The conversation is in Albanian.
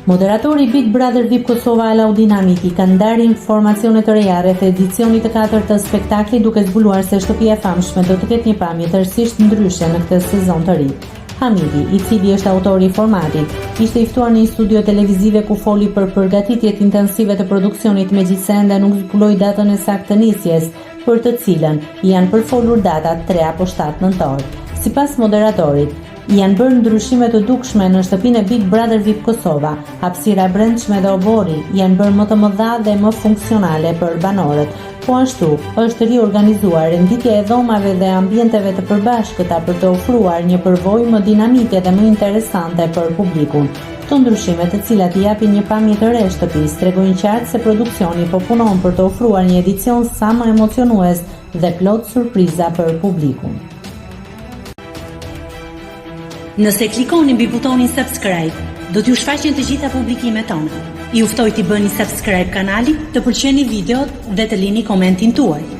Moderatori Big Brother VIP Kosova Alaudin Hamiti ka ndarë informacione të reja rreth edicionit të 4 të spektaklit, duke zbuluar se shtëpia e famshme do të ketë një pamje tërësisht ndryshe në këtë sezon të ri. Hamiti, i cili është autori i formatit, ishte i ftuar në një studio televizive ku foli për përgatitjet intensive të produksionit, megjithse ende nuk zbuloi datën e saktë të nisjes, për të cilën janë përfolur datat 3 apo 7 nëntor. Sipas moderatorit, janë bërë ndryshime të dukshme në shtëpinë e Big Brother VIP Kosova. Hapësira e brendshme dhe obori janë bërë më të mëdha dhe më funksionale për banorët. Po ashtu, është riorganizuar renditja e dhomave dhe ambienteve të përbashkëta për të ofruar një përvojë më dinamike dhe më interesante për publikun. Këto ndryshime, të cilat i japin një pamje të re shtëpisë, tregojnë qartë se produksioni po punon për të ofruar një edicion sa më emocionues dhe plot surpriza për publikun. Nëse klikoni mbi butonin subscribe, do t'ju shfaqen të gjitha publikimet tona. Ju ftoj t'i bëni subscribe kanalit, të pëlqeni videot dhe të lini komentin tuaj.